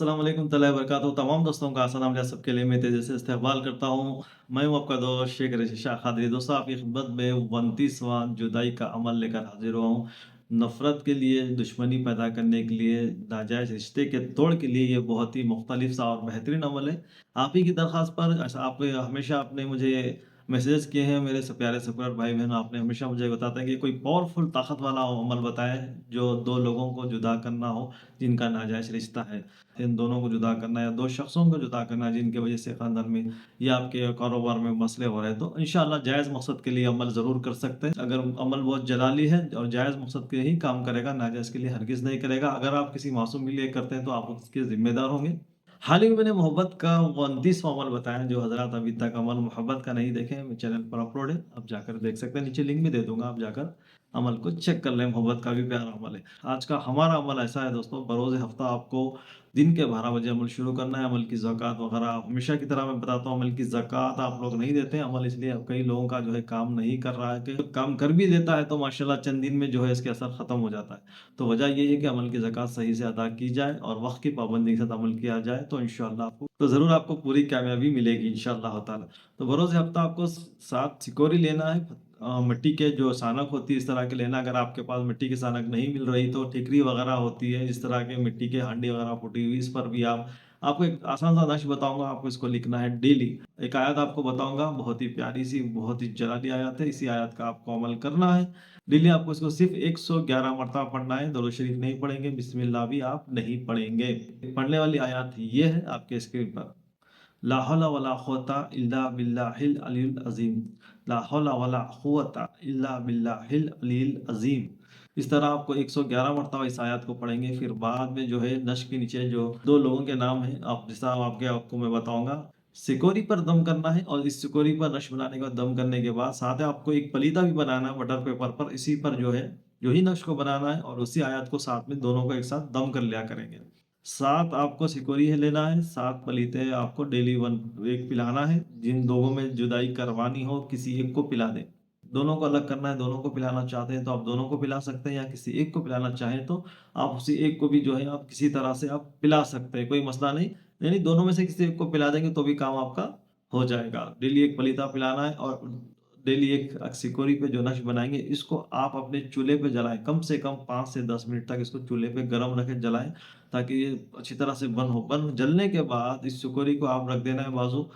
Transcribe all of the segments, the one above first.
अस्सलाम वालेकुम तआला वबरकातुहू। तमाम दोस्तों का सलाम है सबके लिए मैं तेज़ी से इस्तकबाल करता हूँ। मैं हूँ आपका दोस्त शेख रशीद शाह कादरी। दोस्तों आपकी खिदमत में 29वां जुदाई का अमल लेकर हाज़िर हुआ हूँ। नफ़रत के लिए, दुश्मनी पैदा करने के लिए, नाजायज़ रिश्ते के तोड़ के लिए ये बहुत ही मुख्तलिफ सा और बेहतरीन अमल है। आप ही की दरख्वास्त पर आप हमेशा आपने मुझे मैसेजेस किए हैं मेरे से प्यारे सब्सक्राइबर भाई-बहन। आपने हमेशा मुझे बताते हैं कि कोई पावरफुल ताकत वाला अमल बताएँ जो 2 लोगों को जुदा करना हो, जिनका नाजायज़ रिश्ता है। इन दोनों को जुदा करना या 2 शख्सों को जुदा करना जिनकी वजह से ख़ानदान में या आपके कारोबार में मसले हो रहे हैं, तो इंशाअल्लाह जायज़ मकसद के लिए अमल ज़रूर कर सकते हैं। अगर अमल बहुत जलाली है और जायज़ मकसद के लिए ही काम करेगा, नाजायज़ के लिए हरगिज़ नहीं करेगा। अगर आप किसी मासूम के लिए करते हैं, तो आप उसके ज़िम्मेदार होंगे। हाल ही में मैंने मोहब्बत का 29वां अमल बताया, जो हज़रात अभी तक अमल मोहब्बत का नहीं देखे हैं, मेरे चैनल पर अपलोड है, आप जाकर देख सकते हैं। नीचे लिंक भी दे दूँगा, आप जाकर अमल को चेक कर लें, मोहब्बत का भी प्यारा अमल है। आज का हमारा अमल ऐसा है दोस्तों, बरोज़ हफ़्ता आपको दिन के 12 बजे अमल शुरू करना है। अमल की ज़कात वग़ैरह हमेशा की तरह मैं बताता हूँ, अमल की ज़कात आप लोग नहीं देते हैं। अमल इसलिए कई लोगों का जो है काम नहीं कर रहा है, कि काम कर भी देता है तो माशाअल्लाह चंद दिन में जो है इसके असर ख़त्म हो जाता है। तो वजह ये है कि अमल की ज़कात सही से अदा की जाए और वक़्त की पाबंदी के साथ अमल किया जाए, तो इंशाअल्लाह ज़रूर आपको पूरी कामयाबी मिलेगी इंशाअल्लाह ताला। तो बरोज़ हफ़्ता आपको साथ सिकोरी लेना है। मिट्टी के जो सानक होती है इस तरह के लेना। अगर आपके पास मिट्टी की सानक नहीं मिल रही तो ठिकरी वगैरह होती है, इस तरह के मिट्टी के हांडी वगैरह फूटी हुई, इस पर भी आप आपको एक आसान सा नक्श बताऊँगा, आपको इसको लिखना है डेली। एक आयत आपको बताऊँगा, बहुत ही प्यारी सी, बहुत ही जलाली आयत है। इसी आयत का आपको अमल करना है। डेली आपको इसको सिर्फ़ 111 मरतबा पढ़ना है, दरूद शरीफ नहीं पढ़ेंगे, बिस्मिल्लाह भी आप नहीं पढ़ेंगे। पढ़ने वाली आयत ये है आपके स्क्रीन पर। ला हौला वला कुव्वता इल्ला बिल्लाहिल अलिय्युल अज़ीम। ला हौला वला कुव्वता इल्ला बिल्लाहिल अलिय्युल अज़ीम। इस तरह आपको 111 मरतबा इस आयत को पढ़ेंगे। फिर बाद में जो है नश्क के नीचे जो 2 लोगों के नाम हैं, आप जैसा आपको मैं बताऊँगा। सिकोरी पर दम करना है और इस सिकोरी पर नक्श बनाने के बाद, दम करने के बाद साथ में आपको एक पलीता भी बनाना है बटर पेपर पर। इसी पर जो है, जो ही नक्श को बनाना है और उसी आयत को साथ में दोनों को एक साथ दम कर लिया करेंगे। 7 आपको सिकोरी है लेना है, 7 पलीते आपको डेली 1 पिलाना है। जिन लोगों में जुदाई करवानी हो, किसी एक को पिला दें। दोनों को अलग करना है, दोनों को पिलाना चाहते हैं तो आप दोनों को पिला सकते हैं, या किसी एक को पिलाना चाहें तो आप उसी एक को भी जो है आप किसी तरह से आप पिला सकते हैं, कोई मसला नहीं। यानी दोनों में से किसी एक को पिला देंगे तो भी काम आपका हो जाएगा। डेली 1 पलीता पिलाना है और डेली एक सिकोरी पे जो नक्श बनाएँगे, इसको आप अपने चूल्हे पे जलाएँ। कम से कम 5 से 10 मिनट तक इसको चूल्हे पे गरम रखें, जलाएँ, ताकि ये अच्छी तरह से बर्न हो। बर्न जलने के बाद इस सिकोरी को आप रख देना है बाजू।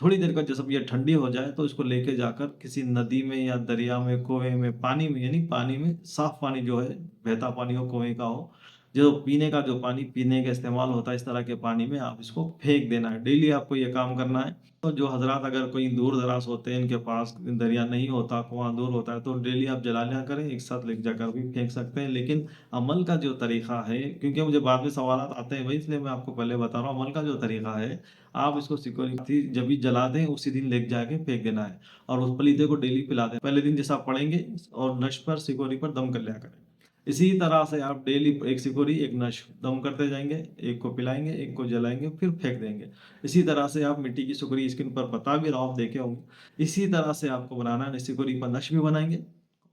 थोड़ी देर बाद जब ये ठंडी हो जाए तो इसको लेके जाकर किसी नदी में या दरिया में, कुएँ में, पानी में, यानी पानी में, साफ पानी जो है, बहता पानी हो, कुएँ का हो, जो पीने का, जो पानी पीने का इस्तेमाल होता है, इस तरह के पानी में आप इसको फेंक देना है। डेली आपको ये काम करना है। तो जो हज़रात अगर कोई दूर-दराज़ होते हैं, इनके पास दरिया नहीं होता, कुआँ दूर होता है, तो डेली आप जला लिया करें, एक साथ ले जाकर भी फेंक सकते हैं। लेकिन अमल का जो तरीका है, क्योंकि मुझे बाद में सवालात आते हैं भाई, इसलिए मैं आपको पहले बता रहा हूँ, अमल का जो तरीका है, आप इसको सिक्योरिटी जब भी जला दें, उसी दिन ले जाके फेंक देना है और उस पलीते को डेली पिला दें। पहले दिन जैसा आप पढ़ेंगे और नश्क पर, सिकोरी पर दम कर लिया करें। इसी तरह से आप डेली एक सिकोरी, एक नश्क दम करते जाएँगे, एक को पिलाएँगे, एक को जलाएँगे, फिर फेंक देंगे। इसी तरह से आप मिट्टी की सिकोरी स्क्रीन पर बता भी रहा हूँ, आप देखे होंगे। इसी तरह से आपको बनाना है, सिकोरी पर नक्श भी बनाएँगे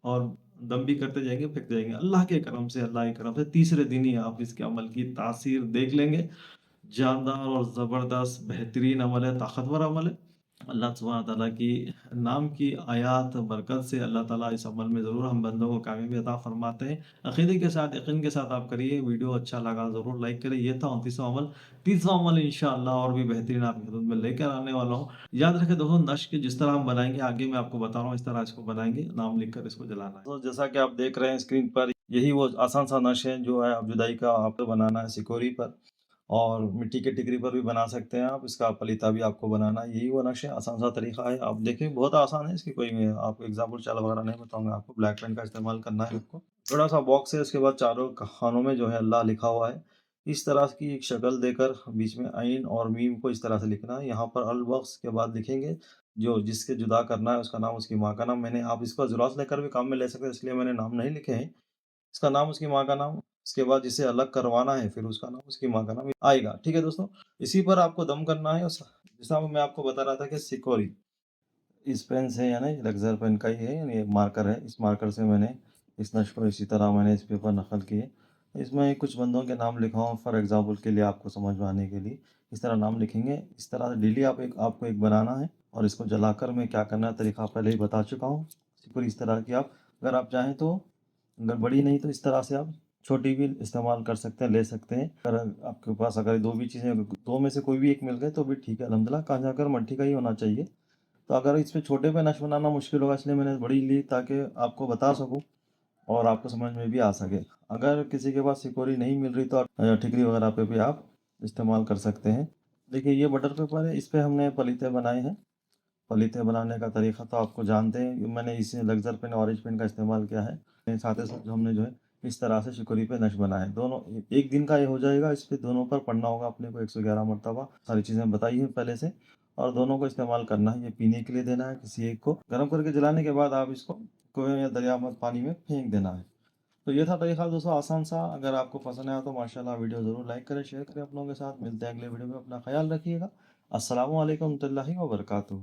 और दम भी करते जाएँगे, फेंकते जाएँगे। अल्लाह के करम से तीसरे दिन ही आप इसके अमल की तासीर देख लेंगे। जानदार और ज़बरदस्त बेहतरीन अमल है, ताकतवर अमल है। अल्लाह सुब्हानहू व तआला की नाम की आयात बरकत से अल्लाह ताला इस अमल में ज़रूर हम बंदों को कामयाबी अता फरमाते हैं। अक़ीदे के साथ, यकीन के साथ आप करिए। वीडियो अच्छा लगा ज़रूर लाइक करें। ये था 29वां अमल। 30वां अमल इंशाअल्लाह और भी बेहतरीन आपकी खिदमत में लेकर आने वाला हूँ। याद रखें दोस्तों, नश्क जिस तरह हम बनाएँगे, आगे मैं आपको बता रहा हूँ, इस तरह इसको बनाएँगे, नाम लिखकर इसको जलाना है। तो जैसा कि आप देख रहे हैं स्क्रीन पर, यही वो आसान सा नक्श है जो है अब जुदाई का आपको बनाना है सिकोरी पर। और मिट्टी के टिकरी पर भी बना सकते हैं आप, इसका पलीता भी आपको बनाना है। यही वो नक्श है, आसान-सा तरीका है। आप देखें, बहुत आसान है, इसकी कोई मैं आपको एग्ज़ाम्पल चाल वगैरह नहीं बताऊँगा आपको। ब्लैक पेन का इस्तेमाल करना है आपको। थोड़ा-सा बॉक्स है, उसके बाद चारों खानों में जो है अल्लाह लिखा हुआ है। इस तरह की एक शक्ल देकर बीच में ऐन और मीम को इस तरह से लिखना है। यहाँ पर अल वक़्स के बाद लिखेंगे, जो जिसके जुदा करना है उसका नाम, उसकी माँ का नाम। मैंने आप इसको ज़ेरॉक्स लेकर भी काम में ले सकते हैं, इसलिए मैंने नाम नहीं लिखे हैं। इसका नाम, उसकी माँ का नाम, इसके बाद जिसे अलग करवाना है फिर उसका नाम, उसकी माँ का नाम आएगा। ठीक है दोस्तों? इसी पर आपको दम करना है। जैसा मैं आपको बता रहा था कि सिकोरी, इस पेन से, यानी रेज़र पेन का ही है, यानी एक मार्कर है। इस मार्कर से मैंने इस नक्श को इसी तरह मैंने इस पेपर नक़ल किए। इसमें कुछ बंदों के नाम लिखा हूँ फॉर एग्ज़ाम्पल के लिए आपको समझ में आने के लिए। इस तरह नाम लिखेंगे, इस तरह डेली आपको एक बनाना है और इसको जलाकर मैं क्या करना है तरीका पहले ही बता चुका हूँ। सिंपल इस तरह की आप अगर आप चाहें तो अगर बड़ी नहीं तो इस तरह से आप छोटी भी इस्तेमाल कर सकते हैं, ले सकते हैं। अगर आपके पास अगर 2 भी चीज़ें 2 में से कोई भी एक मिल गए तो भी ठीक है अल्हम्दुलिल्लाह, कहाँ जाकर मट्टी का ही होना चाहिए। तो अगर इसमें छोटे पे नक्श बनाना मुश्किल होगा इसलिए मैंने बड़ी ली ताकि आपको बता सकूँ और आपको समझ में भी आ सके। अगर किसी के पास सिकोरी नहीं मिल रही तो आप ठिकरी वगैरह पे भी आप इस्तेमाल कर सकते हैं। देखिए ये बटर पेपर है, इस पे हमने पलीते बनाए हैं। पलीते बनाने का तरीका तो आपको जानते हैं, मैंने इसे लग्जर पेन, ऑरेंज पेन का इस्तेमाल किया है। साथ ही साथ हमने जो है इस तरह से शिकोरी पे नक्श बनाए हैं। दोनों एक दिन का ये हो जाएगा, इस पे दोनों पर पढ़ना होगा अपने को 111 मरतबा। सारी चीज़ें बताई हैं पहले से और दोनों को इस्तेमाल करना है। ये पीने के लिए देना है, किसी एक को गर्म करके जलाने के बाद आप इसको कुएँ या दरिया में पानी में फेंक देना है। तो ये था तरीका दोस्तों आसान सा। अगर आपको पसंद आया तो माशाल्लाह वीडियो ज़रूर लाइक करें, शेयर करें अपनों के साथ। मिलते हैं अगले वीडियो में, अपना ख्याल रखिएगा। अस्सलामु अलैकुम रहमतुल्लाहि व बरकातुहू।